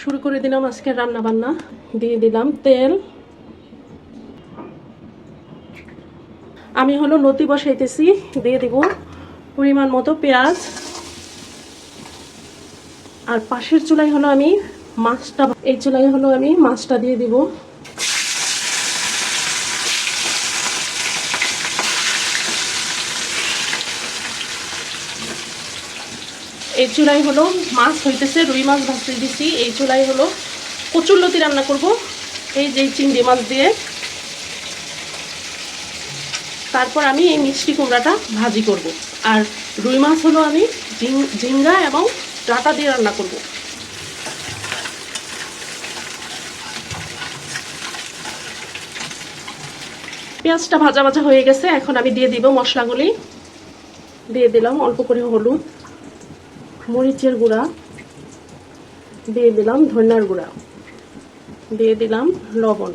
শুরু করে দিলাম আজকে রান্না বান্না। দিয়ে দিলাম তেল। আমি হলো লতি বসাইতেছি। দিয়ে দিব পরিমাণ মতো পেঁয়াজ। আর পাশের চুলায় হলো আমি মাছটা, এই চুলায় হলো আমি মাছটা দিয়ে দিব। এই চুলায় হলো মাছ হইতেছে, রুই মাছ ভাজতে দিছি। এই চুলায় হলো কচুরলতি রান্না করব, এই যে চিংড়ি মাছ দিয়ে। তারপর আমি এই মিষ্টি কুমড়াটা ভাজি করব। আর রুই মাছ হলো আমি ঝিঙ্গা এবং ডাঁটা দিয়ে রান্না করব। পেঁয়াজটা ভাজা ভাজা হয়ে গেছে, এখন আমি দিয়ে দিব মশলাগুলি। দিয়ে দিলাম অল্প করে হলুদ, মরিচের গুঁড়া, দিয়ে দিলাম ধনিয়ার গুঁড়া, দিয়ে দিলাম লবণ।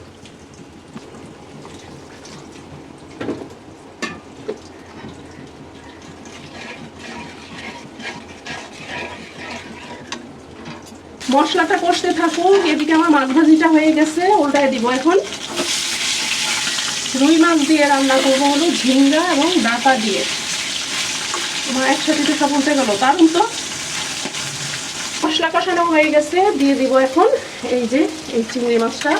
মশলাটা কষতে থাকুক, এদিকে আমার মাছ ভাজিটা হয়ে গেছে, ওটাই দিব। এখন রুই মাছ দিয়ে রান্না করবো হলো ঝিঙ্গা এবং ডাঁটা দিয়ে। আমার একসাথে তো সব উঠে গেল, কারণ তো মশলা কষানো হয়ে গেছে। দিয়ে দিব এখন এই যে এই চিংড়ি মাছটা।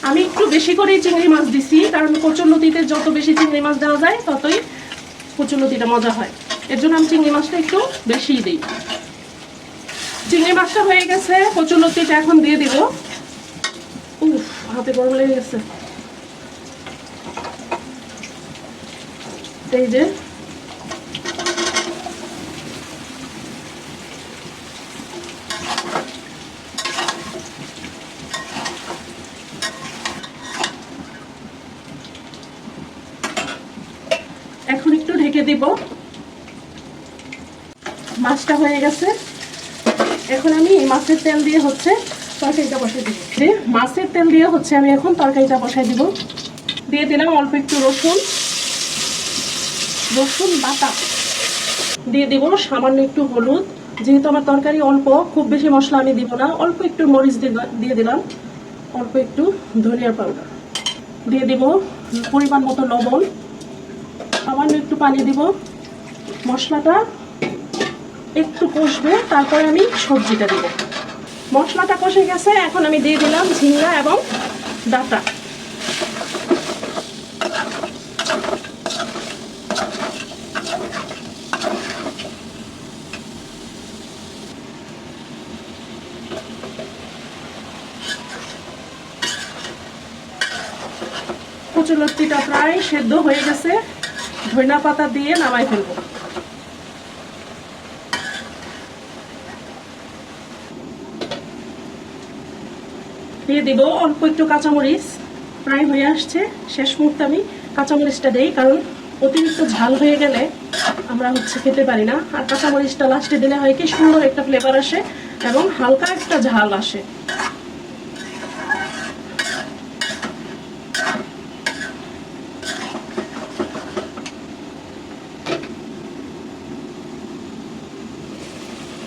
আমি একটু বেশি করেই চিংড়ি মাছ দিছি, কারণ কচুরলতিতে যত বেশি চিংড়ি মাছ দেওয়া যায় ততই কচুরলতিটা মজা হয়। এর জন্য আমি চিংড়ি মাছটা একটু বেশিই দিই। চিংড়ি মাছটা হয়ে গেছে, কচুরলতিটা এখন দিয়ে দিব। উফ, হাতে গরম লেগে গেছে। এই যে এখন একটু ঢেকে দিব। মাছটা হয়ে গেছে, এখন আমি মাছের তেল দিয়ে হচ্ছে তরকারিটা বসাই দিব। মাছের তেল দিয়ে হচ্ছে আমি এখন তরকারিটা বসাই দিব। দিয়ে দিলাম অল্প একটু রসুন, রসুন বাটা। দিয়ে দিব সামান্য একটু হলুদ, যেহেতু আমার তরকারি অল্প, খুব বেশি মশলা আমি দিব না। অল্প একটু মরিচ দিয়ে দিলাম, অল্প একটু ধনিয়া পাউডার। দিয়ে দিব পরিমাণ মতো লবণ, সামান্য একটু পানি দিব। মশলাটা একটু কষবে, তারপরে আমি সবজিটা দিব। মশলাটা কষে গেছে, এখন আমি দিয়ে দিলাম ঝিঙ্গা এবং ডাঁটা। কচুরলতিটা প্রায় সেদ্ধ হয়ে গেছে, ধনিয়া পাতা দিয়ে নামাই ফেলবো। দিয়ে দিব অল্প একটু কাঁচামরিচ। প্রায় হয়ে আসছে, শেষ মুহূর্তে আমি কাঁচামরিচটা দেই, কারণ অতিরিক্ত ঝাল হয়ে গেলে আমরা হচ্ছে খেতে পারি না। আর কাঁচামরিচটা লাস্টে দিলে হয় কি সুন্দর একটা ফ্লেভার আসে এবং হালকা একটা ঝাল আসে।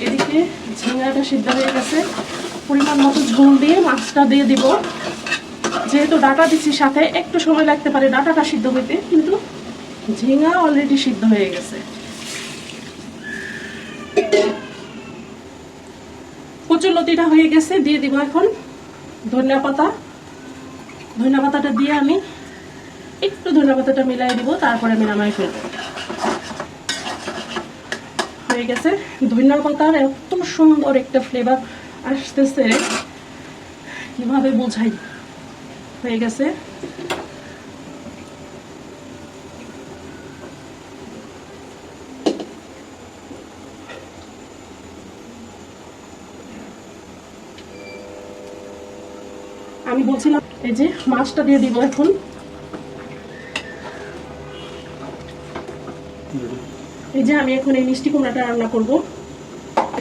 এদিকে ঝিঙ্গাটা সিদ্ধ হয়ে গেছে, পরিমাণ মতো ঝোল দিয়ে মাছটা দিয়ে দিব। যেহেতু ডাঁটা দিচ্ছি সাথে, একটু সময় লাগতে পারে ডাঁটাটা সিদ্ধ হইতে, কিন্তু ঝিঙ্গা অলরেডি সিদ্ধ হয়ে গেছে। কচুরলতিটা হয়ে গেছে, দিয়ে দিব এখন ধনিয়া পাতা। ধনিয়া পাতাটা দিয়ে আমি একটু ধনিয়া পাতাটা মিলাই দিব, তারপরে আমি নামাই ফেলবো। হয়ে গেছে। ধনিয়া পাতার এত সুন্দর একটা ফ্লেভার আসতেছে, কিভাবে বোঝাই। হয়ে গেছে। আমি বলছিলাম এই যে মাছটা দিয়ে দিব এখন। এই যে আমি এখন এই মিষ্টি কুমড়াটা রান্না করব।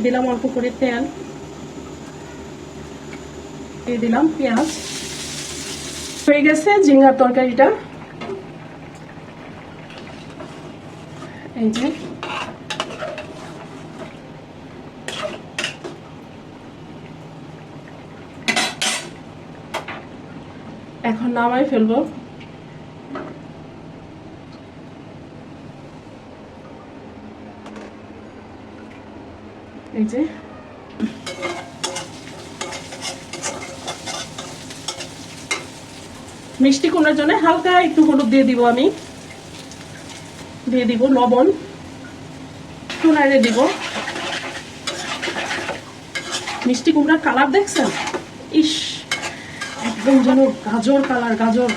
দিলাম অল্প করে তেল, দিয়ে দিলাম পেঁয়াজ। হয়ে গেছে ঝিঙ্গার তরকারিটা। এই যে এখন নামাই ফেলবো। এই যে মিষ্টি কুমড়ার জন্য হালকা একটু হলুদ দিয়ে দিব, আমি দিয়ে দিব লবণ, একটু নাড়িয়ে দিব। মিষ্টি কুমড়ার কালার দেখছেন, ইস একদম যেন গাজর কালার, গাজর।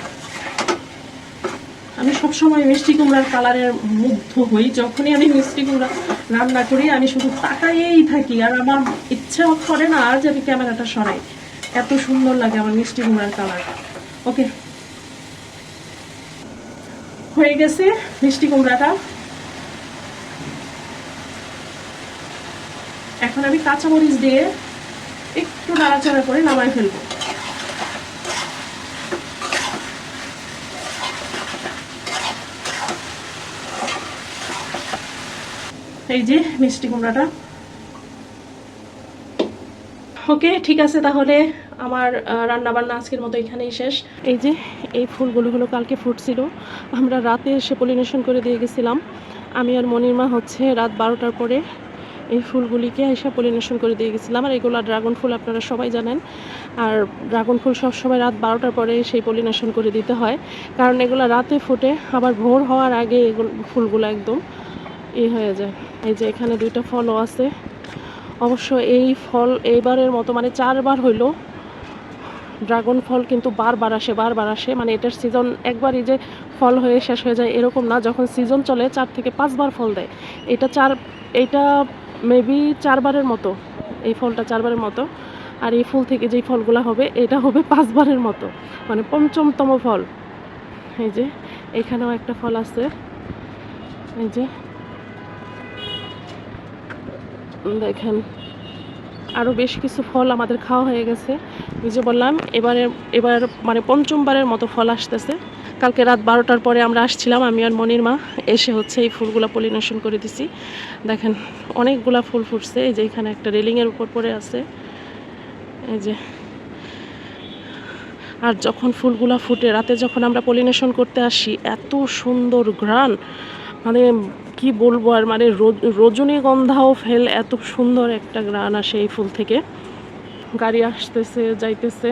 আমি সবসময় মিষ্টি কুমড়ার কালারের মুগ্ধ হই। যখনই আমি মিষ্টি কুমড়া রান্না করি আমি শুধু তাকাইয়েই থাকি, আর আমার ইচ্ছা করে না আর যে আমি ক্যামেরাটা সরাই, এত সুন্দর লাগে আমার মিষ্টি কুমড়ার কালার। ওকে, হয়ে গেছে মিষ্টি কুমড়াটা। এখন আমি কাঁচামরিচ দিয়ে একটু নাড়াচাড়া করে নামাই ফেলবো। এই যে মিষ্টি কুমড়াটা। ওকে, ঠিক আছে, তাহলে আমার রান্না বান্না আজকের মতো এখানেই শেষ। এই যে এই ফুলগুলো হলো কালকে ফুটছিল, আমরা রাতে এসে পলিনেশন করে দিয়ে গেছিলাম। আমি আর মনিরমা হচ্ছে রাত 12টার পরে এই ফুলগুলিকে এসে পলিনেশন করে দিয়ে গেছিলাম। আর এগুলো ড্রাগন ফুল, আপনারা সবাই জানেন। আর ড্রাগন ফুল সবসময় রাত 12টার পরে সেই পলিনেশন করে দিতে হয়, কারণ এগুলো রাতে ফুটে, আবার ভোর হওয়ার আগে এগুলো ফুলগুলো একদম হয়ে যায়। এই যে এখানে দুইটা ফলও আছে। অবশ্য এই ফল এইবারের মতো মানে 4বার হইল ড্রাগন ফল, কিন্তু বারবার আসে। মানে এটার সিজন একবারই যে ফল হয়ে শেষ হয়ে যায় এরকম না, যখন সিজন চলে 4 থেকে 5বার ফল দেয়। এটা মেবি 4বারের মতো, এই ফলটা 4বারের মতো। আর এই ফুল থেকে যেই ফলগুলো হবে এটা হবে 5বারের মতো, মানে 5মতম ফল। এই যে এখানেও একটা ফল আছে, এই যে দেখেন। আরও বেশ কিছু ফল আমাদের খাওয়া হয়ে গেছে। এই যে বললাম এবার মানে 5মবারের মতো ফল আসতেছে। কালকে রাত 12টার পরে আমরা আসছিলাম, আমি আর মনিরমা এসে হচ্ছে এই ফুলগুলো পলিনেশন করে দিছি। দেখেন অনেকগুলা ফুল ফুটছে। এই যে এখানে একটা রেলিংয়ের উপর পড়ে আছে, এই যে। আর যখন ফুলগুলা ফুটে রাতে যখন আমরা পলিনেশন করতে আসি, এত সুন্দর ঘ্রাণ, মানে কি বলবো আর, মানে রজনীগন্ধাও ফেল, এত সুন্দর একটা ঘ্রাণ আসে এই ফুল থেকে। গাড়ি আসতেছে যাইতেছে।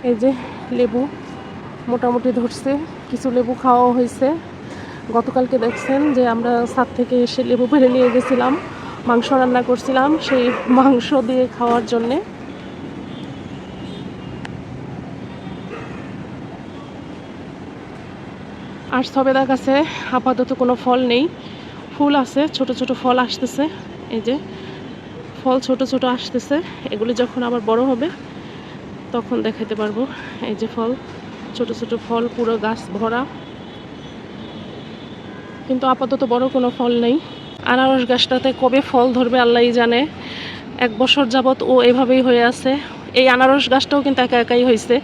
এই যে লেবু মোটামুটি ধরছে, কিছু লেবু খাওয়াও হয়েছে। গতকালকে দেখছেন যে আমরা ছাদ থেকে এসে লেবু পেড়ে নিয়ে গেছিলাম, মাংস রান্না করছিলাম, সেই মাংস দিয়ে খাওয়ার জন্যে। আর সবেদা গাছে আপাতত কোনো ফল নেই, ফুল আছে, ছোট ছোট ফল আসতেছে। এই যে ফল ছোট ছোট আসতেছে, এগুলি যখন আবার বড় হবে তখন দেখাতে পারবো। এই যে ফল, ছোট ছোট ফল, পুরো গাছ ভরা, কিন্তু আপাতত বড় কোনো ফল নেই। আনারস গাছটাতে কবে ফল ধরবে আল্লাহই জানে। 1 বছর যাবৎ ও এভাবেই হয়ে আছে। এই আনারস গাছটাও কিন্তু একা একাই হয়েছে,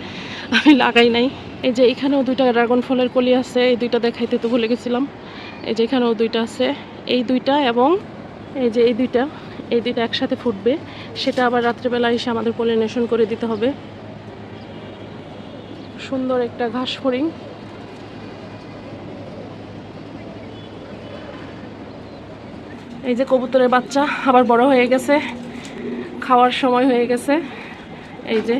আমি লাগাই নাই। এই যে এখানেও 2টা ড্রাগন ফলের কলি আছে, এই 2টা দেখাইতে তো ভুলে গেছিলাম। এই যে এখানেও 2টা আছে, এই 2টা এবং এই যে এই 2টা একসাথে ফুটবে, সেটা আবার রাত্রেবেলা এসে আমাদের পলিনেশন করে দিতে হবে। সুন্দর একটা ঘাস ফড়িং। এই যে কবুতরের বাচ্চা আবার বড় হয়ে গেছে, খাওয়ার সময় হয়ে গেছে। এই যে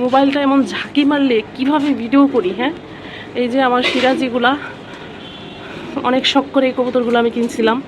মোবাইলটা এমন ঝাঁকি মারলে কিভাবে ভিডিও করি, হ্যাঁ। এই যে আমার সিরাজিগুলা, অনেক শখ করে এই কবুতরগুলো আমি কিনছিলাম।